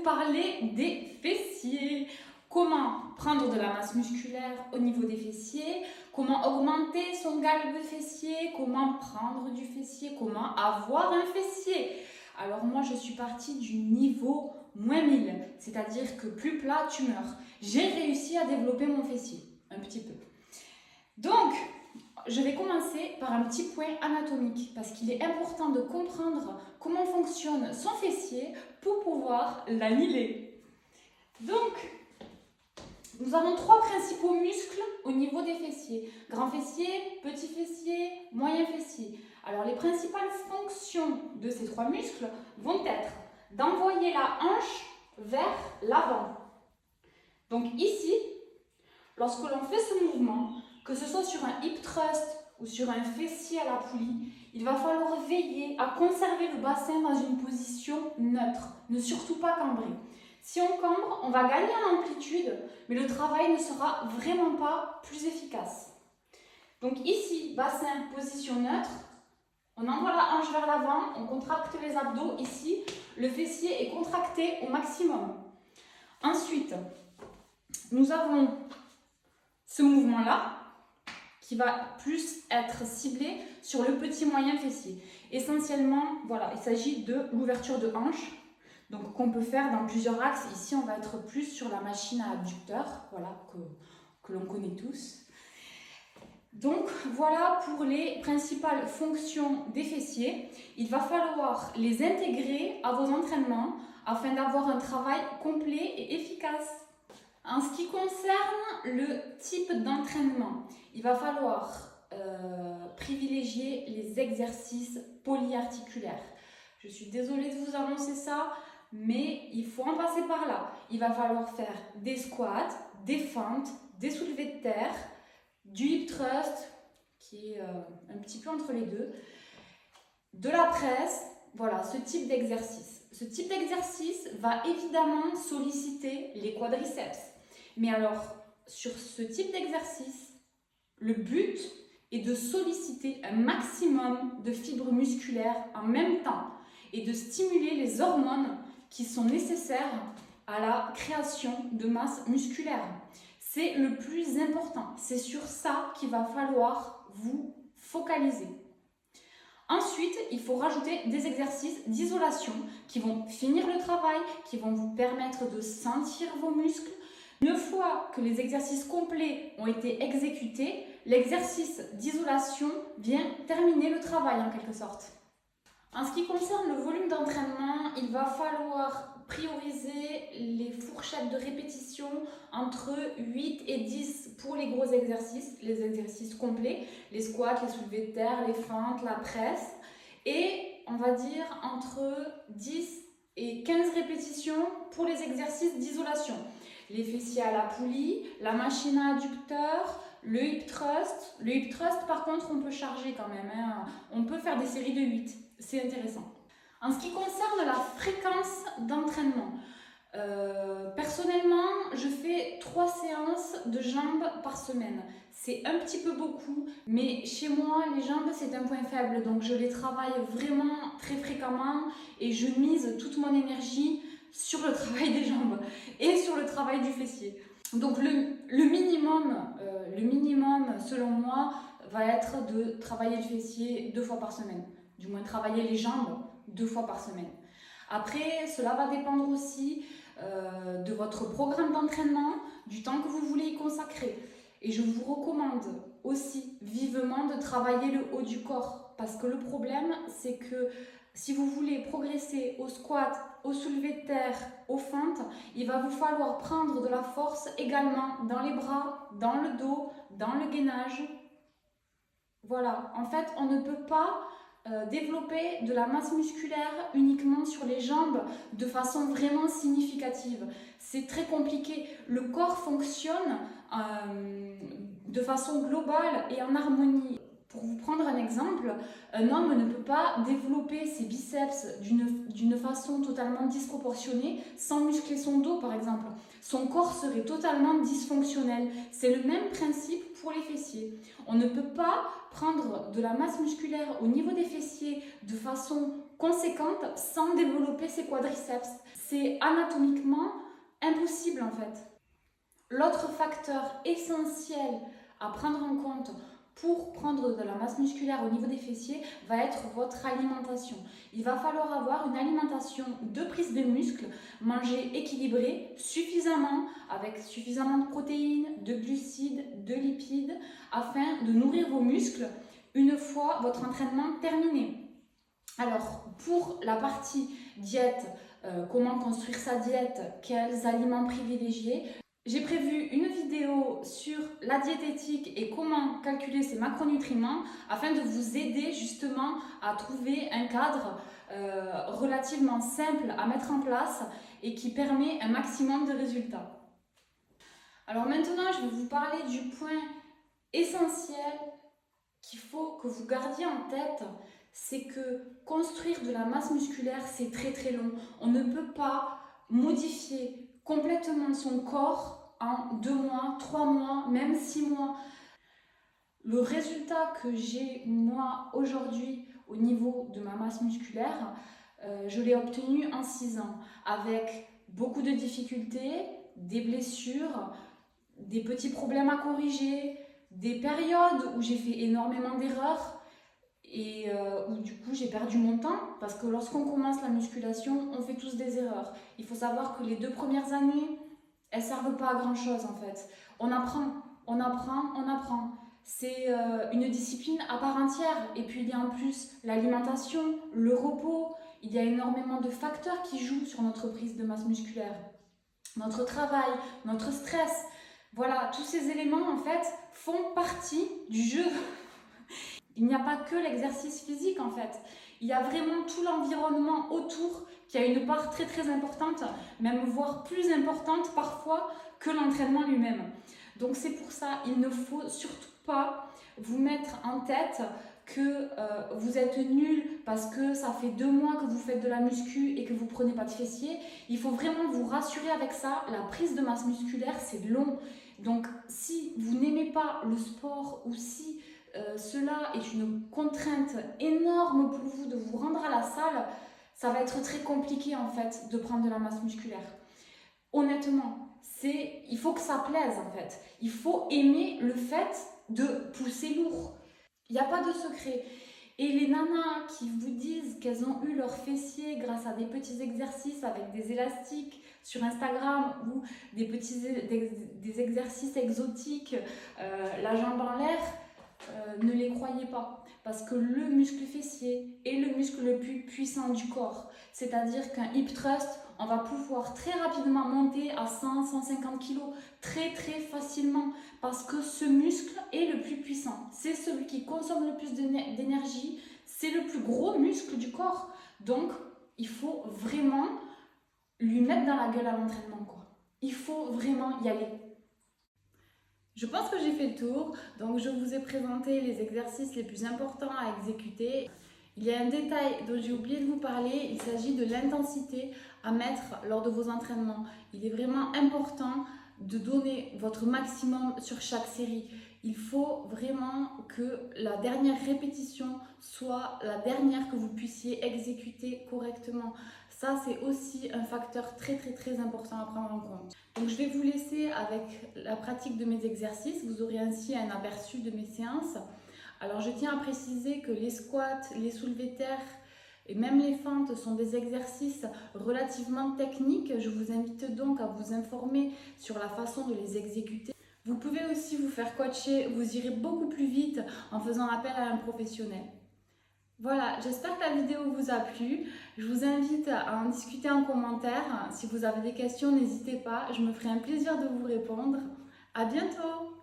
vous parler des fessiers. Comment prendre de la masse musculaire au niveau des fessiers, comment augmenter son galbe fessier, comment prendre du fessier, comment avoir un fessier. Alors moi je suis partie du niveau -1000, c'est-à-dire que plus plat tu meurs. J'ai réussi à développer mon fessier, un petit peu. Donc, je vais commencer par un petit point anatomique parce qu'il est important de comprendre comment fonctionne son fessier pour pouvoir l'annihiler. Donc, nous avons 3 principaux muscles au niveau des fessiers. Grand fessier, petit fessier, moyen fessier. Alors, les principales fonctions de ces 3 muscles vont être d'envoyer la hanche vers l'avant. Donc ici, lorsque l'on fait ce mouvement, que ce soit sur un hip thrust ou sur un fessier à la poulie, il va falloir veiller à conserver le bassin dans une position neutre, ne surtout pas cambrer. Si on cambre, on va gagner en amplitude, mais le travail ne sera vraiment pas plus efficace. Donc ici, bassin, position neutre, on envoie la hanche vers l'avant, on contracte les abdos. Ici, le fessier est contracté au maximum. Ensuite, nous avons ce mouvement-là qui va plus être ciblé sur le petit moyen fessier. Essentiellement, voilà, il s'agit de l'ouverture de hanche, donc qu'on peut faire dans plusieurs axes. Ici, on va être plus sur la machine à abducteur, voilà, que l'on connaît tous. Donc, voilà pour les principales fonctions des fessiers. Il va falloir les intégrer à vos entraînements afin d'avoir un travail complet et efficace. En ce qui concerne le type d'entraînement, il va falloir privilégier les exercices polyarticulaires. Je suis désolée de vous annoncer ça, mais il faut en passer par là. Il va falloir faire des squats, des fentes, des soulevés de terre, du hip thrust, qui est un petit peu entre les deux, de la presse, voilà, ce type d'exercice. Ce type d'exercice va évidemment solliciter les quadriceps. Mais alors, sur ce type d'exercice, le but est de solliciter un maximum de fibres musculaires en même temps et de stimuler les hormones qui sont nécessaires à la création de masse musculaire. C'est le plus important. C'est sur ça qu'il va falloir vous focaliser. Ensuite, il faut rajouter des exercices d'isolation qui vont finir le travail, qui vont vous permettre de sentir vos muscles. Une fois que les exercices complets ont été exécutés, l'exercice d'isolation vient terminer le travail en quelque sorte. En ce qui concerne le volume d'entraînement, il va falloir prioriser les fourchettes de répétition entre 8 et 10 pour les gros exercices, les exercices complets, les squats, les soulevés de terre, les fentes, la presse, et on va dire entre 10 et 15 répétitions pour les exercices d'isolation. Les fessiers à la poulie, la machine à adducteur, le hip thrust. Le hip thrust, par contre, on peut charger quand même, hein. On peut faire des séries de 8, c'est intéressant. En ce qui concerne la fréquence d'entraînement, personnellement, je fais 3 séances de jambes par semaine. C'est un petit peu beaucoup, mais chez moi, les jambes, c'est un point faible. Donc, je les travaille vraiment très fréquemment et je mise toute mon énergie sur le travail des jambes et sur le travail du fessier. Donc le minimum selon moi va être de travailler le fessier 2 fois par semaine, du moins travailler les jambes 2 fois par semaine. Après, cela va dépendre aussi de votre programme d'entraînement, du temps que vous voulez y consacrer. Et je vous recommande aussi vivement de travailler le haut du corps parce que le problème c'est que si vous voulez progresser au squat, au soulevé de terre, aux fentes, il va vous falloir prendre de la force également dans les bras, dans le dos, dans le gainage. Voilà, en fait, on ne peut pas développer de la masse musculaire uniquement sur les jambes de façon vraiment significative. C'est très compliqué. Le corps fonctionne de façon globale et en harmonie. Pour vous prendre un exemple, un homme ne peut pas développer ses biceps d'une façon totalement disproportionnée sans muscler son dos par exemple. Son corps serait totalement dysfonctionnel. C'est le même principe pour les fessiers. On ne peut pas prendre de la masse musculaire au niveau des fessiers de façon conséquente sans développer ses quadriceps. C'est anatomiquement impossible en fait. L'autre facteur essentiel à prendre en compte pour prendre de la masse musculaire au niveau des fessiers va être votre alimentation. Il va falloir avoir une alimentation de prise de muscle, manger équilibré, suffisamment, avec suffisamment de protéines, de glucides, de lipides, afin de nourrir vos muscles une fois votre entraînement terminé. Alors, pour la partie diète, comment construire sa diète, quels aliments privilégier, j'ai prévu une vidéo sur la diététique et comment calculer ses macronutriments afin de vous aider justement à trouver un cadre relativement simple à mettre en place et qui permet un maximum de résultats. Alors maintenant, je vais vous parler du point essentiel qu'il faut que vous gardiez en tête, c'est que construire de la masse musculaire, c'est très très long. On ne peut pas modifier complètement son corps en 2 mois, 3 mois, même 6 mois. Le résultat que j'ai moi aujourd'hui au niveau de ma masse musculaire, je l'ai obtenu en 6 ans avec beaucoup de difficultés, des blessures, des petits problèmes à corriger, des périodes où j'ai fait énormément d'erreurs et où du coup j'ai perdu mon temps parce que lorsqu'on commence la musculation, on fait tous des erreurs. Il faut savoir que les 2 premières années, elles servent pas à grand chose en fait. On apprend. C'est une discipline à part entière. Et puis il y a en plus l'alimentation, le repos. Il y a énormément de facteurs qui jouent sur notre prise de masse musculaire. Notre travail, notre stress. Voilà, tous ces éléments en fait font partie du jeu. Il n'y a pas que l'exercice physique en fait. Il y a vraiment tout l'environnement autour qui a une part très très importante, même voire plus importante parfois que l'entraînement lui-même. Donc c'est pour ça, il ne faut surtout pas vous mettre en tête que vous êtes nul parce que ça fait 2 mois que vous faites de la muscu et que vous prenez pas de fessiers. Il faut vraiment vous rassurer avec ça. La prise de masse musculaire, c'est long. Donc si vous n'aimez pas le sport ou si cela est une contrainte énorme pour vous de vous rendre à la salle, ça va être très compliqué en fait de prendre de la masse musculaire. Honnêtement, il faut que ça plaise en fait. Il faut aimer le fait de pousser lourd. Il n'y a pas de secret. Et les nanas qui vous disent qu'elles ont eu leurs fessiers grâce à des petits exercices avec des élastiques sur Instagram ou des exercices exotiques, la jambe en l'air, ne les croyez pas. Parce que le muscle fessier est le muscle le plus puissant du corps. C'est-à-dire qu'un hip thrust, on va pouvoir très rapidement monter à 100-150 kg très très facilement parce que ce muscle est le plus puissant. C'est celui qui consomme le plus d'énergie, c'est le plus gros muscle du corps. Donc, il faut vraiment lui mettre dans la gueule à l'entraînement, quoi. Il faut vraiment y aller. Je pense que j'ai fait le tour, donc je vous ai présenté les exercices les plus importants à exécuter. Il y a un détail dont j'ai oublié de vous parler, il s'agit de l'intensité à mettre lors de vos entraînements. Il est vraiment important de donner votre maximum sur chaque série. Il faut vraiment que la dernière répétition soit la dernière que vous puissiez exécuter correctement. Ça, c'est aussi un facteur très très très important à prendre en compte. Donc je vais vous laisser avec la pratique de mes exercices. Vous aurez ainsi un aperçu de mes séances. Alors je tiens à préciser que les squats, les soulevés terre et même les fentes sont des exercices relativement techniques. Je vous invite donc à vous informer sur la façon de les exécuter. Vous pouvez aussi vous faire coacher, vous irez beaucoup plus vite en faisant appel à un professionnel. Voilà, j'espère que la vidéo vous a plu. Je vous invite à en discuter en commentaire. Si vous avez des questions, n'hésitez pas, je me ferai un plaisir de vous répondre. À bientôt!